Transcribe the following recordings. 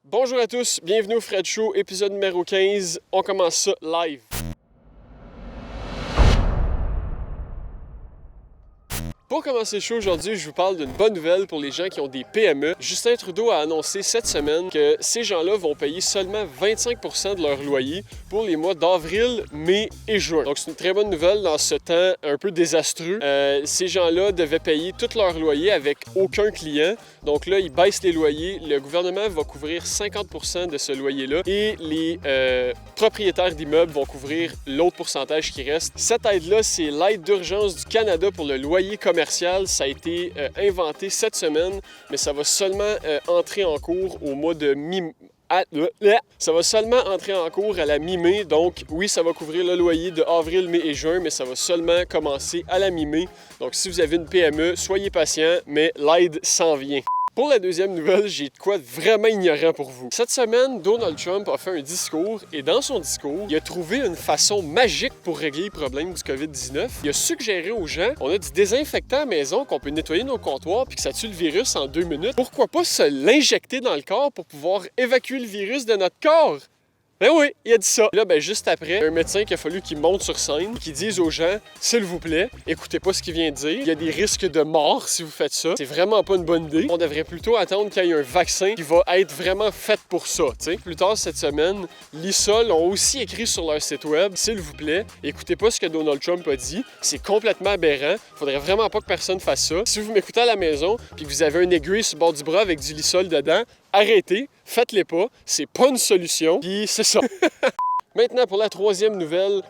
Bonjour à tous, bienvenue au Fred Show, épisode numéro 15. On commence ça live. Pour commencer le show aujourd'hui, je vous parle d'une bonne nouvelle pour les gens qui ont des PME. Justin Trudeau a annoncé cette semaine que ces gens-là vont payer seulement 25% de leur loyer pour les mois d'avril, mai et juin. Donc c'est une très bonne nouvelle dans ce temps un peu désastreux. Ces gens-là devaient payer tout leur loyer avec aucun client. Donc là, ils baissent les loyers. Le gouvernement va couvrir 50% de ce loyer-là et les propriétaires d'immeubles vont couvrir l'autre pourcentage qui reste. Cette aide-là, c'est l'aide d'urgence du Canada pour le loyer commercial. Ça a été inventé cette semaine, mais ça va seulement entrer en cours au mois de Ça va seulement entrer en cours à la mi-mai, donc oui, ça va couvrir le loyer de avril, mai et juin, mais ça va seulement commencer à la mi-mai. Donc si vous avez une PME, soyez patient, mais l'aide s'en vient. Pour la deuxième nouvelle, j'ai de quoi de vraiment ignorant pour vous. Cette semaine, Donald Trump a fait un discours et dans son discours, il a trouvé une façon magique pour régler le problème du COVID-19. Il a suggéré aux gens, on a du désinfectant à la maison qu'on peut nettoyer nos comptoirs puis que ça tue le virus en 2 minutes. Pourquoi pas se l'injecter dans le corps pour pouvoir évacuer le virus de notre corps? Ben oui, il a dit ça. Là, juste après, un médecin qui a fallu qu'il monte sur scène, qui dise aux gens, s'il vous plaît, écoutez pas ce qu'il vient de dire. Il y a des risques de mort si vous faites ça. C'est vraiment pas une bonne idée. On devrait plutôt attendre qu'il y ait un vaccin qui va être vraiment fait pour ça. T'sais. Plus tard cette semaine, l'ISOL ont aussi écrit sur leur site web, s'il vous plaît, écoutez pas ce que Donald Trump a dit. C'est complètement aberrant. Faudrait vraiment pas que personne fasse ça. Si vous m'écoutez à la maison, puis que vous avez une aiguille sur le bord du bras avec du Lysol dedans, arrêtez, faites-les pas, c'est pas une solution, puis c'est ça. Maintenant, pour la troisième nouvelle,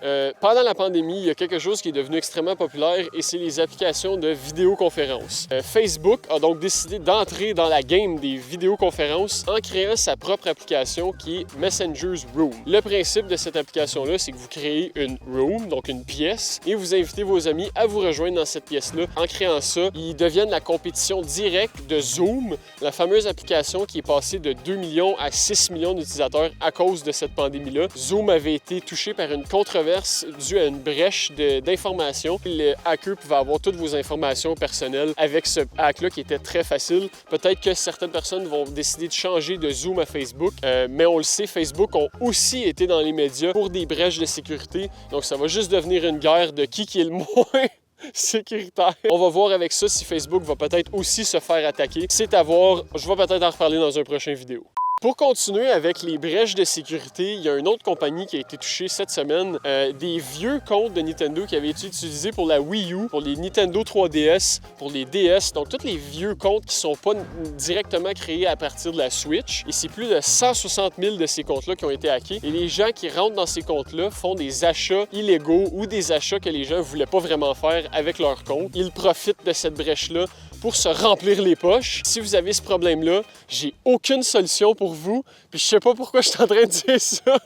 pendant la pandémie, il y a quelque chose qui est devenu extrêmement populaire et c'est les applications de vidéoconférence. Facebook a donc décidé d'entrer dans la game des vidéoconférences en créant sa propre application qui est Messenger's Room. Le principe de cette application-là, c'est que vous créez une room, donc une pièce, et vous invitez vos amis à vous rejoindre dans cette pièce-là. En créant ça, ils deviennent la compétition directe de Zoom, la fameuse application qui est passée de 2 millions à 6 millions d'utilisateurs à cause de cette pandémie-là. Zoom avait été touché par une controverse due à une brèche d'informations. Le hacker pouvait avoir toutes vos informations personnelles avec ce hack-là qui était très facile. Peut-être que certaines personnes vont décider de changer de Zoom à Facebook, mais on le sait, Facebook ont aussi été dans les médias pour des brèches de sécurité. Donc ça va juste devenir une guerre de qui est le moins sécuritaire. On va voir avec ça si Facebook va peut-être aussi se faire attaquer. C'est à voir. Je vais peut-être en reparler dans un prochain vidéo. Pour continuer avec les brèches de sécurité, il y a une autre compagnie qui a été touchée cette semaine. Des vieux comptes de Nintendo qui avaient été utilisés pour la Wii U, pour les Nintendo 3DS, pour les DS. Donc, tous les vieux comptes qui ne sont pas directement créés à partir de la Switch. Et c'est plus de 160 000 de ces comptes-là qui ont été hackés. Et les gens qui rentrent dans ces comptes-là font des achats illégaux ou des achats que les gens ne voulaient pas vraiment faire avec leur compte. Ils profitent de cette brèche-là pour se remplir les poches. Si vous avez ce problème-là, j'ai aucune solution pour vous, puis je sais pas pourquoi je suis en train de dire ça.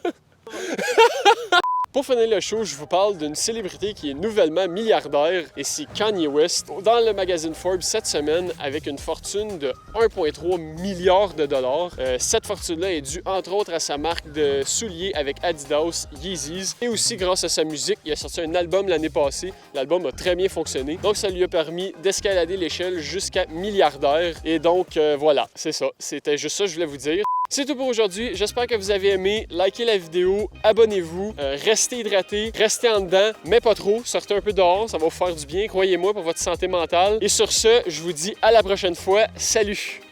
Pour finir le show, je vous parle d'une célébrité qui est nouvellement milliardaire et c'est Kanye West. Dans le magazine Forbes cette semaine, avec une fortune de 1,3 milliard de dollars. Cette fortune-là est due entre autres à sa marque de souliers avec Adidas, Yeezys et aussi grâce à sa musique. Il a sorti un album l'année passée. L'album a très bien fonctionné. Donc ça lui a permis d'escalader l'échelle jusqu'à milliardaire. Et donc voilà, c'est ça. C'était juste ça que je voulais vous dire. C'est tout pour aujourd'hui. J'espère que vous avez aimé. Likez la vidéo, abonnez-vous, restez hydratés, restez en dedans, mais pas trop. Sortez un peu dehors, ça va vous faire du bien, croyez-moi, pour votre santé mentale. Et sur ce, je vous dis à la prochaine fois. Salut!